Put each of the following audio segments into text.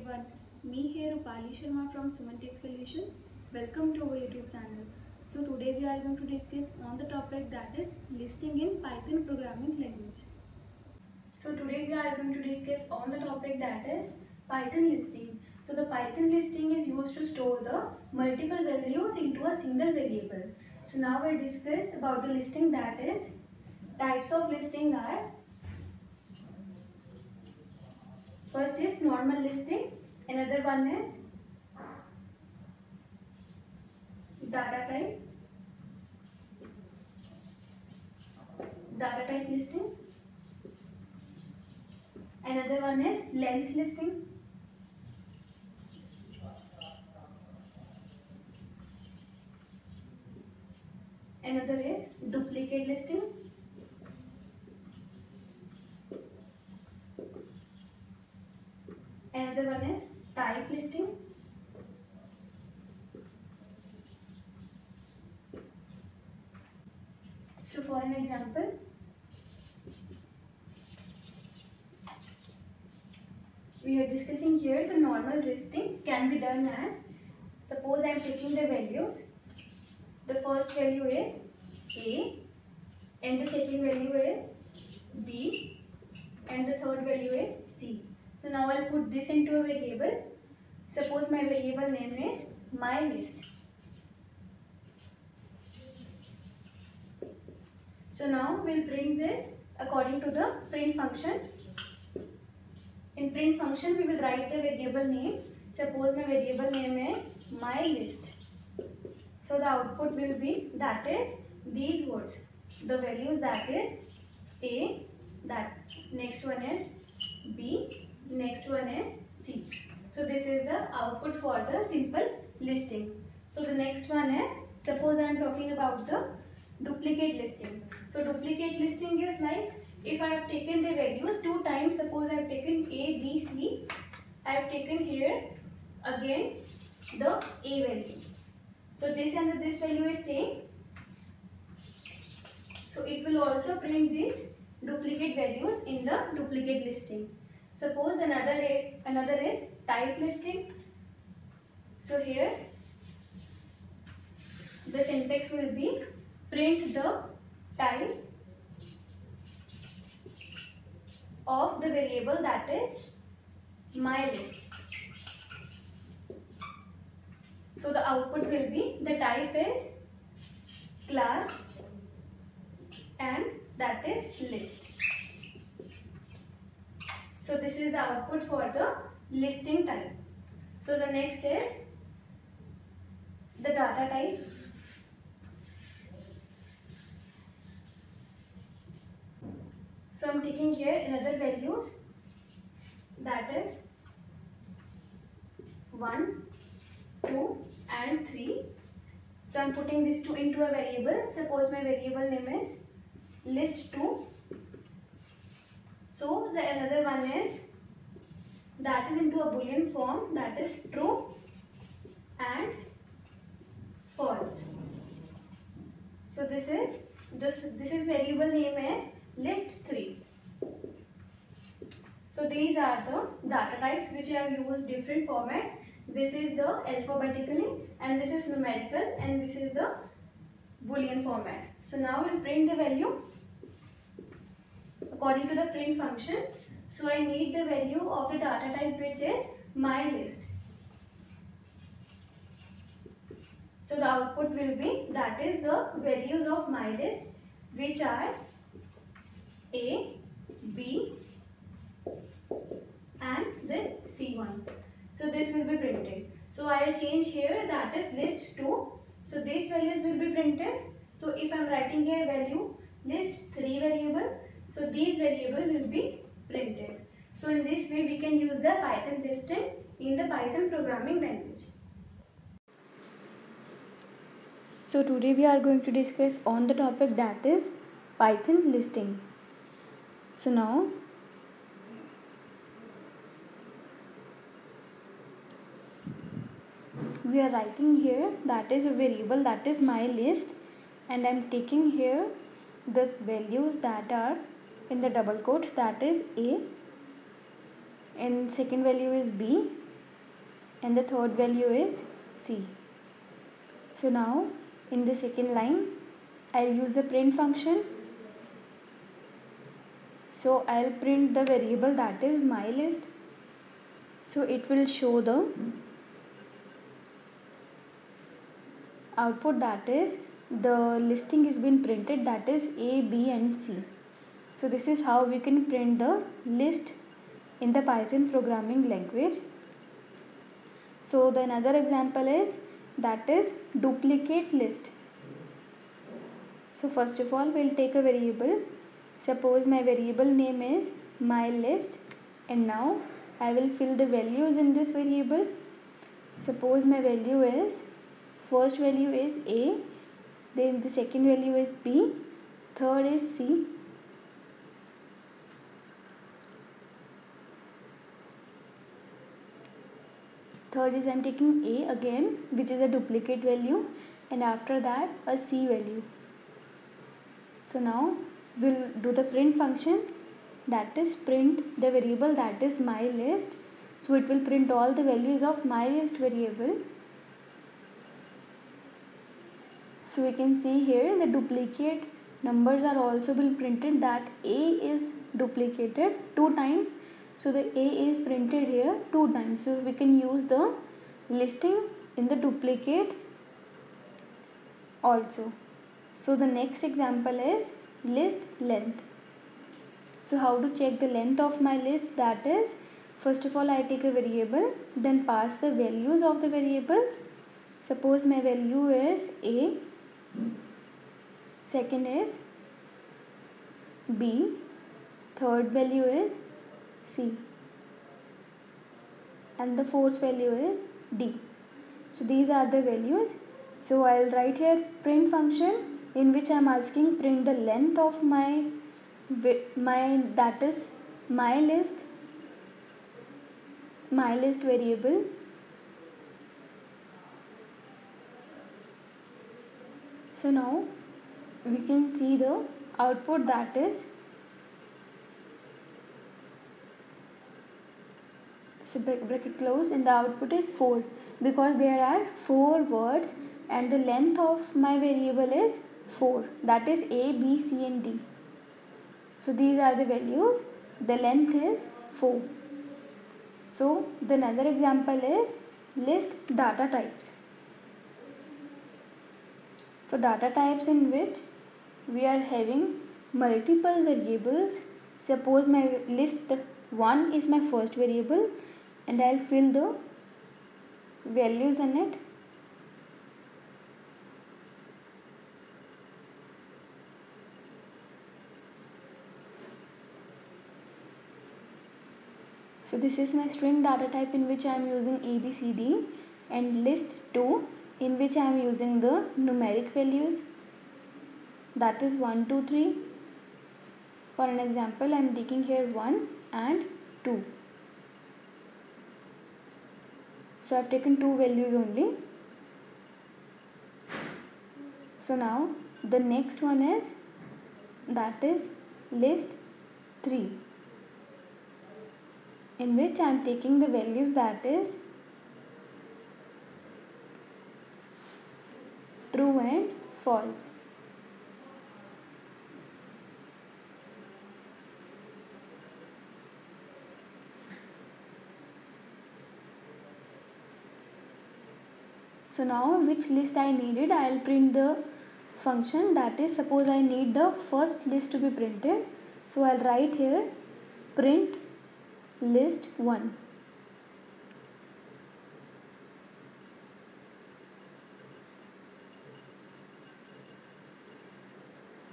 everyone, me here Rupali Sharma from Sumantech Solutions. Welcome to our YouTube channel. So today we are going to discuss on the topic that is listing in Python programming language. So today we are going to discuss on the topic that is Python listing. So the Python listing is used to store the multiple values into a single variable. So now we'll discuss about the listing, that is types of listing are: first is normal listing, another one is data type listing, another one is length listing, another is duplicate listing, another one is type listing, so for an example, we are discussing here the normal listing can be done as, suppose I am taking the values, the first value is A and the second value is B and the third value is C. So now I'll put this into a variable. Suppose my variable name is myList. So now we'll print this according to the print function. In print function we will write the variable name. Suppose my variable name is myList. So the output will be, that is these words, the values, that is A, that next one is B, next one is C. So this is the output for the simple listing. So the next one is, suppose I am talking about the duplicate listing. So duplicate listing is like, if I have taken the values two times, suppose I have taken A, B, C, I have taken here again the A value. So this and this value is same. So it will also print these duplicate values in the duplicate listing. Suppose another is type listing. So here the syntax will be print the type of the variable, that is myList. So the output will be, the type is class and that is list. So this is the output for the listing type. So the next is the data type. So I am taking here another values, that is 1, 2 and 3. So I am putting these two into a variable. Suppose my variable name is list2. So the another one is, that is into a boolean form, that is true and false. So this is variable name as list3. So these are the data types which I have used different formats. This is the alphabetically and this is numerical and this is the boolean format. So now we'll print the value according to the print function. So I need the value of the data type which is myList. So the output will be, that is the values of myList which are A, B and then C1. So this will be printed. So I will change here, that is list2. So these values will be printed. So if I am writing here value list3 variable, so these variables will be printed. So in this way we can use the Python listing in the Python programming language. So today we are going to discuss on the topic that is Python listing. So now we are writing here, that is a variable, that is myList, and I am taking here the values that are in the double quotes, that is A and second value is B and the third value is C. So now in the second line I'll use the print function. So I'll print the variable that is mylist. So it will show the output that is the listing is been printed, that is A, B and C. So this is how we can print the list in the Python programming language. So the another example is that is duplicate list. So first of all we'll take a variable. Suppose my variable name is mylist, and now I will fill the values in this variable. Suppose my value is, first value is A, then the second value is B, third is C, third is I am taking A again, which is a duplicate value, and after that a C value. So now we'll do the print function, that is print the variable that is mylist. So it will print all the values of mylist variable. So we can see here the duplicate numbers are also been printed, that A is duplicated 2 times. So the A is printed here 2 times. So we can use the listing in the duplicate also. So the next example is list length. So how to check the length of my list? That is, first of all I take a variable, then pass the values of the variables. Suppose my value is A, second is B, third value is C, and the fourth value is D. So these are the values. So I'll write here print function in which I'm asking print the length of my that is mylist variable. So now we can see the output, that is, so bracket close, and the output is 4 because there are 4 words and the length of my variable is 4, that is A, B, C and D. So these are the values, the length is 4. So the another example is list data types. So data types in which we are having multiple variables. Suppose my list 1 is my first variable and I'll fill the values in it. So this is my string data type in which I am using ABCD, and list 2 in which I am using the numeric values, that is 1, 2, 3. For an example I am taking here 1 and 2. So I have taken 2 values only. So now the next one is, that is list 3, in which I am taking the values, that is true and false. So now which list I needed, I will print the function, that is, suppose I need the first list to be printed. So I will write here print list 1.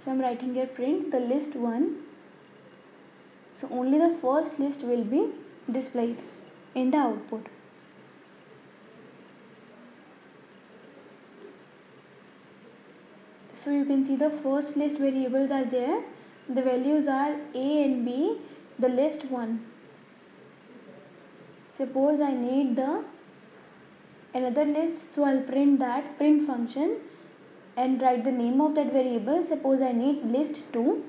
So I am writing here print the list 1. So only the first list will be displayed in the output. So you can see the first list variables are there. The values are A and B, the list 1. Suppose I need the another list, so I'll print that print function and write the name of that variable. Suppose I need list 2.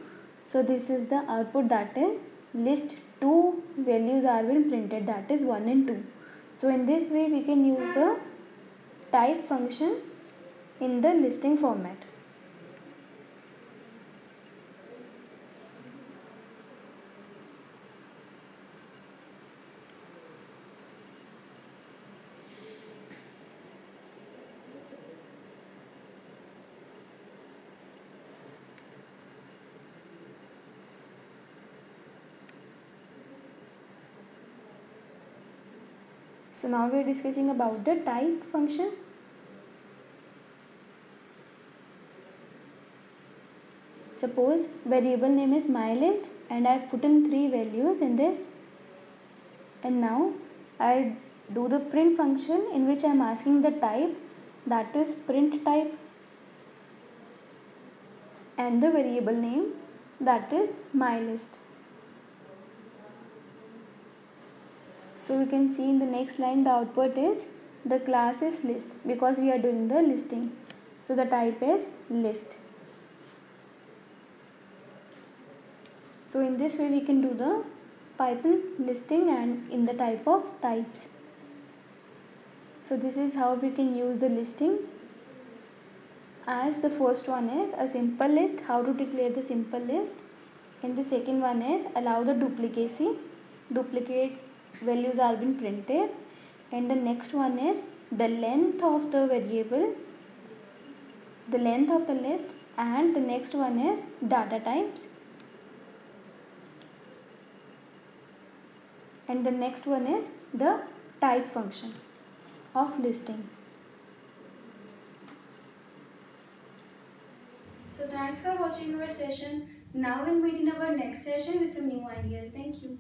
So this is the output, that is list 2 values are being printed, that is 1 and 2. So in this way we can use the type function in the listing format. So now we are discussing about the type function. Suppose variable name is mylist and I put in 3 values in this, and now I do the print function in which I am asking the type, that is print type, and the variable name, that is mylist. So we can see in the next line the output is the class is list because we are doing the listing. So the type is list. So in this way we can do the Python listing and in the type of types. So this is how we can use the listing. As the first one is a simple list, how to declare the simple list, and the second one is allow the duplicacy, duplicate values are been printed, and the next one is the length of the variable, the length of the list, and the next one is data types, and the next one is the type function of listing. So thanks for watching our session. Now we'll meet in our next session with some new ideas. Thank you.